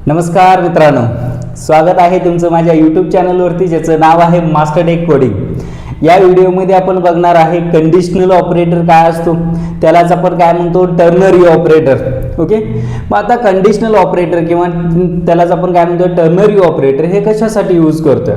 नमस्कार मित्रांनो, स्वागत आहे तुमचं माझ्या यूट्यूब चॅनलवरती ज्याचं नाव आहे मास्टर टेक कोडिंग. या व्हिडिओमध्ये आपण बघणार आहे कंडिशनल ऑपरेटर काय असतो, त्यालाच आपण काय म्हणतो टर्नरी ऑपरेटर. ओके, मग आता कंडिशनल ऑपरेटर किंवा त्यालाच आपण काय म्हणतो टर्नरी ऑपरेटर हे कशासाठी यूज करतो.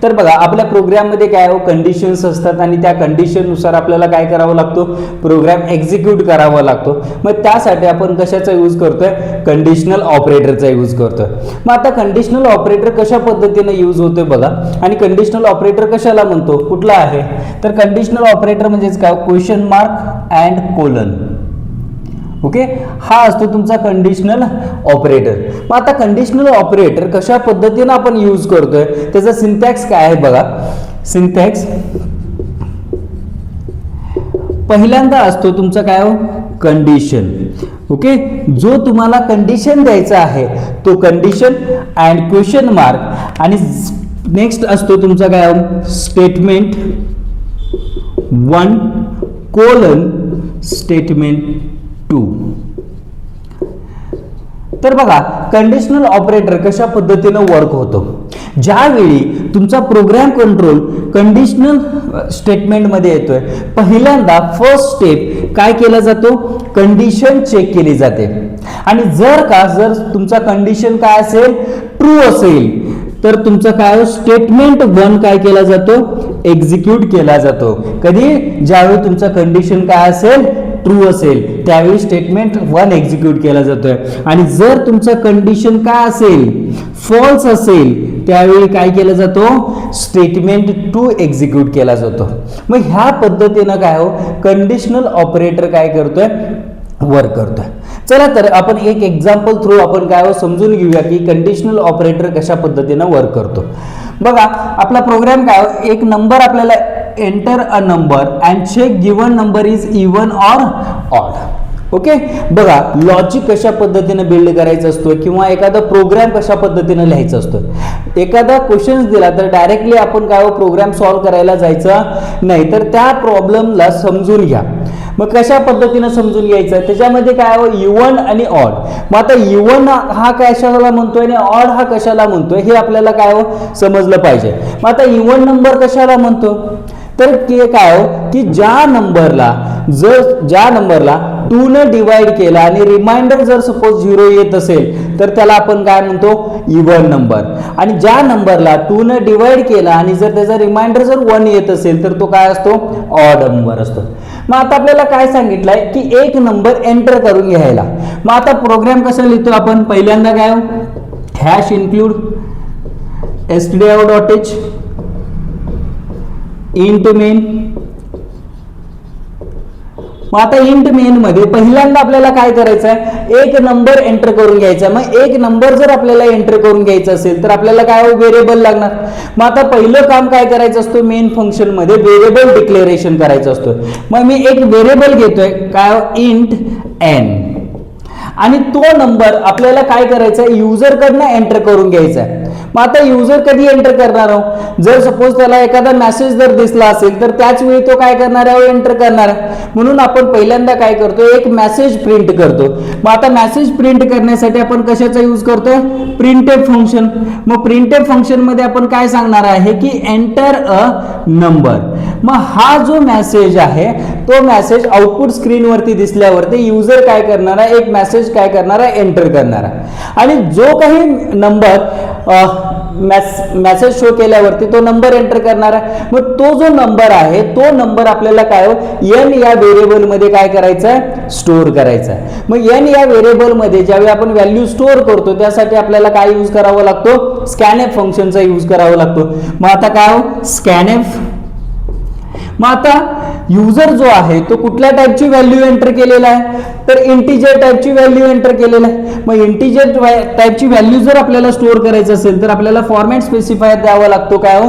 तर बघा, आपल्या प्रोग्राममध्ये काय कंडिशन्स असतात आणि त्या कंडिशननुसार आपल्याला काय करावं लागतो, प्रोग्राम एक्झिक्यूट करावा लागतो. मग त्यासाठी आपण कशाचा यूज करतोय, कंडिशनल ऑपरेटरचा यूज करतोय. मग आता कंडिशनल ऑपरेटर कशा पद्धतीने यूज होतोय बघा, आणि कंडिशनल ऑपरेटर कशाला म्हणतो, कुठला आहे तर कंडिशनल ऑपरेटर म्हणजेच काय, question mark and colon. Okay, हा असतो तुमचा कंडिशनल ऑपरेटर. मग आता कंडिशनल ऑपरेटर कशा पद्धतीने आपण यूज करतोय, त्याचा सिंटॅक्स काय आहे बघा. सिंटॅक्स पहिल्यांदा असतो तुमचा काय कंडिशन. ओके, जो तुम्हाला कंडिशन द्यायचा आहे तो कंडिशन अँड क्वेश्चन मार्क, आणि नेक्स्ट असतो तुमचा काय स्टेटमेंट 1 कोलन स्टेटमेंट 2. तर बघा, कंडिशनल ऑपरेटर कशा पद्धतीने वर्क होतो. ज्यावेळी तुमचा प्रोग्राम कंट्रोल कंडिशनल स्टेटमेंट मध्ये येतोय, पहिल्यांदा फर्स्ट स्टेप काय केला जातो, कंडिशन चेक केली जाते. आणि जर तुमचा कंडिशन काय असेल, ट्रू असेल, तर तुमचा काय स्टेटमेंट 1 काय केला जातो, एक्झिक्यूट केला जातो. कधी, ज्यावेळी तुमचा कंडिशन काय असेल, ट्रू असेल, त्यावेळी स्टेटमेंट 1 एक्झिक्यूट केला जातोय. आणि जर तुमचं कंडिशन काय असेल, फॉल्स असेल, त्यावेळी काय केलं जातो, स्टेटमेंट 2 एक्झिक्यूट केला जातो. मग ह्या पद्धतीनं काय कंडिशनल ऑपरेटर काय करतोय, वर्क करतोय. चला तर आपण एक एक्झाम्पल थ्रू आपण काय समजून घेऊया की कंडिशनल ऑपरेटर कशा पद्धतीनं वर्क करतो. बघा, आपला प्रोग्राम काय, एक नंबर आपल्याला enter a number and check given number is even or odd. Okay, बघा लॉजिक कशा पद्धतीने बिल्ड करायचा असतो किंवा एखादा प्रोग्राम कशा पद्धतीने लिहायचा असतो. एखादा क्वेश्चन दिला तर डायरेक्टली आपण काय प्रोग्राम सॉल्व्ह करायला जायचं नाही, तर त्या प्रॉब्लेमला समजून घ्या. मग कशा पद्धतीने समजून घ्यायचं, त्याच्यामध्ये काय इवन आणि ऑड. मग आता इवन हा कशाला म्हणतोय आणि ऑड हा कशाला म्हणतोय हे आपल्याला काय समजलं पाहिजे. मग आता इवन नंबर कशाला म्हणतो, तर ते काय की ज्या नंबरला 2 ने डिवाइड केला आणि रिमाइंडर जर सपोज 0 येत असेल तर त्याला आपण काय म्हणतो, इवन नंबर. आणि ज्या नंबरला 2 ने डिवाइड केला आणि जर त्याचा रिमाइंडर जर 1 येत असेल तर तो काय असतो, ऑड नंबर असतो. मग आता आपल्याला काय सांगितलंय की एक नंबर एंटर करून घ्यायला. मग आता प्रोग्राम कसा लिहितो आपण, पहिल्यांदा काय hash include stdio.h int main. मग आता इंट मेन मध्ये पहिल्यांदा आपल्याला काय करायचं आहे, एक नंबर एंटर करून घ्यायचा. मग एक नंबर जर आपल्याला एंटर करून घ्यायचा असेल तर आपल्याला काय व्हेरिएबल लागणार. मग आता पहिलं काम काय करायचं असतं, मेन फंक्शन मध्ये व्हेरिएबल डिक्लेरेशन करायचं असतं. मग मी एक व्हेरिएबल घेतोय काय इंट एन, आणि तो नंबर आपल्याला काय करायचा आहे, युजर कडनं एंटर करून घ्यायचा आहे. मग आता युजर कधी एंटर करणार आहोत, जर सपोज त्याला एखादा मेसेज जर दिसला असेल तर त्याच वेळी तो काय करणार आहे, एंटर करणार आहे. म्हणून आपण पहिल्यांदा काय करतो, एक मेसेज प्रिंट करतो. मग आता मेसेज प्रिंट करण्यासाठी आपण कशाचा यूज करतोय, प्रिंटएफ फंक्शन. मग प्रिंटएफ फंक्शन मध्ये आपण काय सांगणार आहे की एंटर अ नंबर. मग हा जो मेसेज आहे तो मेसेज आउटपुट स्क्रीनवरती दिसल्यावरती युजर काय करणार आहे, एक मेसेज काय करणार आहे, एंटर करणार आहे. आणि जो काही नंबर मेसेज शो केल्यावरती तो नंबर एंटर करणार आहे. मग तो जो नंबर आहे तो नंबर आपल्याला काय एन या व्हेरिएबल मध्ये काय करायचं आहे, स्टोअर करायचा आहे. मग एन या व्हेरिएबल मध्ये ज्यावेळी आपण व्हॅल्यू स्टोअर करतो त्यासाठी आपल्याला काय यूज करावा लागतो, स्कॅनएफ फंक्शनचा यूज करावा लागतो. मग आता काय स्कॅनएफ. मग आता युजर जो आहे तो कुठल्या टाईपची व्हॅल्यू एंटर केलेला आहे, तर इंटिजर टाईपची व्हॅल्यू एंटर केलेला आहे. मग इंटिजर टाईपची व्हॅल्यू जर आपल्याला स्टोअर करायचं असेल तर आपल्याला फॉर्मॅट स्पेसिफायर द्यावा लागतो काय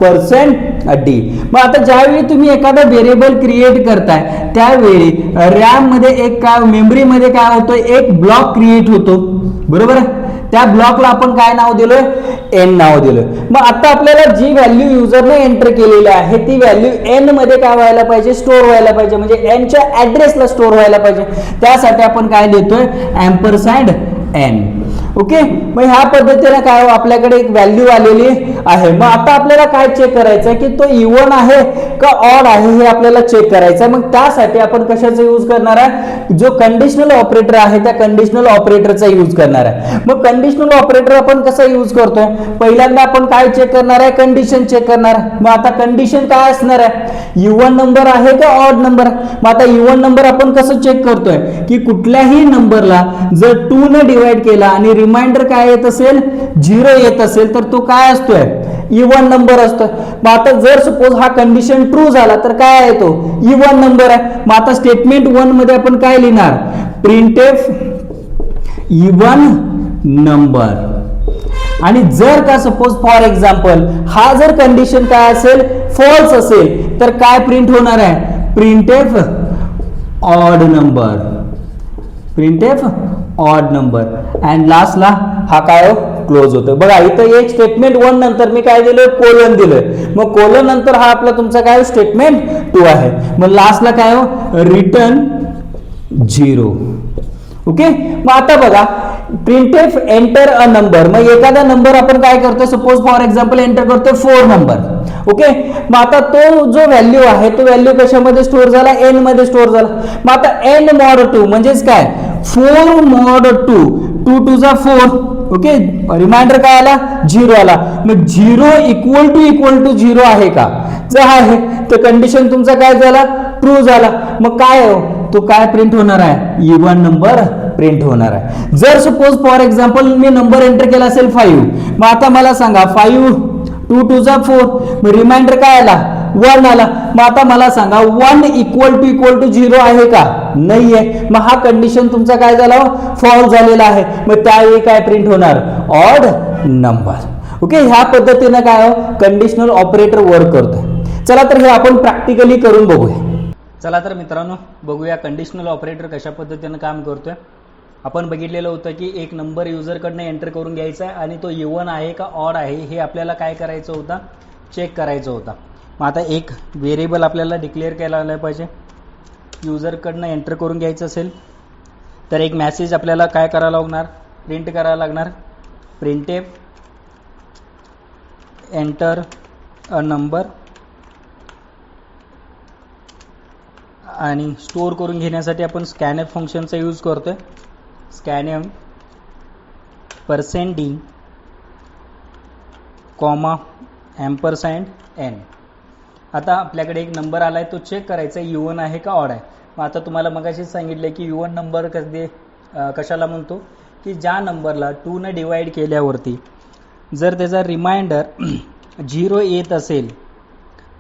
%d. मग आता ज्यावेळी तुम्ही एखादा व्हेरिएबल क्रिएट करताय त्यावेळी रॅम मध्ये एक काय मेमरी मध्ये काय होतं, एक ब्लॉक क्रिएट होतो, बरोबर आहे. त्या ब्लॉकला आपण काय नाव दिलोय, एन नाव दिलोय. मग आता आपल्याला जी व्हॅल्यू युजरने एंटर केलेली आहे ती व्हॅल्यू एन मध्ये काय व्हायला पाहिजे, स्टोअर व्हायला पाहिजे, म्हणजे एनच्या ऍड्रेसला स्टोअर व्हायला पाहिजे. त्यासाठी आपण काय देतोय, एम्परसँड एन. ओके, मग ह्या पद्धतीने काय आपल्याकडे एक व्हॅल्यू आलेली आहे. मग आता आपल्याला काय चेक करायचं आहे की तो इव्हन आहे का ऑड आहे हे आपल्याला चेक करायचं आहे. मग त्यासाठी आपण कशाचा यूज करणार आहे, जो कंडिशनल ऑपरेटर आहे त्या कंडिशनल ऑपरेटरचा यूज करणार आहे. मग कंडिशनल ऑपरेटर आपण कसा यूज करतोय, पहिल्यांदा आपण काय चेक करणार आहे, कंडिशन चेक करणार आहे. मग आता कंडिशन काय असणार आहे, इव्हन नंबर आहे का ऑड नंबर. मग आता इव्हन नंबर आपण कसं चेक करतोय की कुठल्याही नंबरला जर 2 ने डिवाइड केला आणि रिमाइंडर काय येत असेल 0 येत असेल तर तो काय असतोय, इव्हन नंबर असतो. मग आता जर सपोज हा कंडिशन ट्रू झाला तर काय आहे तो इव्हन नंबर आहे. मग आता स्टेटमेंट 1 मध्ये आपण काय लिहिणार, प्रिंटफ इव्हन नंबर. आणि जर का सपोज फॉर एक्झाम्पल हा जर कंडिशन काय असेल फॉल्स असेल तर काय प्रिंट होणार आहे, printf odd number, printf odd number. And लास्टला हा काय क्लोज होतो. बघा इथं एक स्टेटमेंट 1 नंतर मी काय दिलं, कोलन दिलंय. मग कोलन नंतर हा आपला तुमचा काय स्टेटमेंट 2 आहे. मग लास्टला काय रिटर्न 0. ओके, मग आता बघा प्रिंटफ एंटर अ नंबर. मग एखादा नंबर आपण काय करतो, सपोज फॉर एक्झाम्पल एंटर करतो 4 नंबर. ओके, मग आता तो जो व्हॅल्यू आहे तो व्हॅल्यू कशामध्ये स्टोअर झाला, एन मध्ये स्टोअर झाला. मग आता एन मॉड 2 म्हणजेच काय 4 मॉड 2, 2 2 जा 4. ओके, रिमाइंडर काय आला 0 आला. मग 0 इक्वल टू 0 आहे का, जर आहे तर कंडिशन तुमचा काय झाला, ट्रू झाला. मग काय तो काय प्रिंट होणार आहे, इव्हन नंबर प्रिंट होणार आहे. जर suppose for example me number enter केला असेल 5, मग आता मला सांगा 5 2 2 जा 4, मग रिमाइंडर काय आला 1 आला. मग आता मला सांगा 1 इक्वल टू 0 आहे का, नाहीये. मग हा कंडिशन तुमचा काय झाला, फॉल्स झालेला आहे. मग त्यावेळी काय प्रिंट होणार, ऑड नंबर. ओके, ह्या पद्धतीने काय कंडिशनल ऑपरेटर वर्क करतोय. चला तर हे आपण प्रॅक्टिकली करून बघूया. चला तर मित्रांनो बघूया कंडिशनल ऑपरेटर कशा पद्धतीने काम करतोय. आपण बघितलेलं होतं की एक नंबर युजरकडनं एंटर करून घ्यायचा आहे आणि तो इव्हन आहे का ऑड आहे हे आपल्याला काय करायचं होतं, चेक करायचं होतं. मग आता एक व्हेरिएबल आपल्याला डिक्लेअर केला पाहिजे. युजरकडनं एंटर करून घ्यायचं असेल तर एक मेसेज आपल्याला काय करायला लागणार, प्रिंट करायला लागणार, प्रिंटफ एंटर अ नंबर. आणि स्टोअर करून घेण्यासाठी आपण स्कॅनएफ फंक्शनचा यूज करतोय. Scanf %d comma ampersand n. आता आपल्याकडे एक नंबर आलाय तो चेक करायचा इव्हन आहे का ऑड आहे. मग आता तुम्हाला मगाशीच सांगितलं की इव्हन नंबर कशाला म्हणतो की ज्या नंबरला 2 ने डिवाइड केल्यावरती जर त्याचा रिमाइंडर 0 येत असेल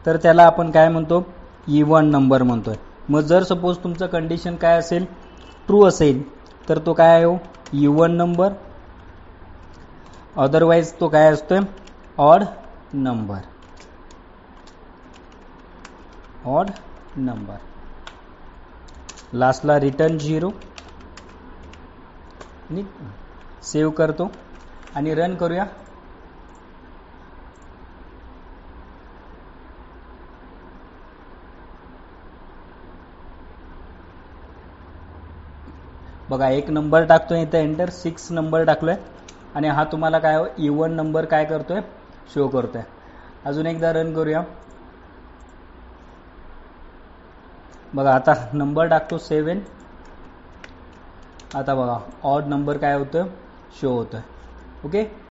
तर त्याला आपण काय म्हणतो, इव्हन नंबर म्हणतोय. मग जर सपोज तुमचं कंडिशन काय असेल, ट्रू असेल तर तो काय आहे, इव्हन नंबर. अदरवाइज तो काय असतोय, ऑड नंबर, ऑड नंबर. लास्टला रिटर्न 0. सेव्ह करतो आणि रन करूया. बघा एक नंबर टाकतोय इथे एंटर, 6 नंबर टाकलोय आणि हा तुम्हाला काय इव्हन नंबर काय करतोय, शो करतोय. अजून एकदा रन करूया. बघा आता नंबर टाकतो 7. आता बघा ऑड नंबर काय होतोय, शो होतोय. ओके.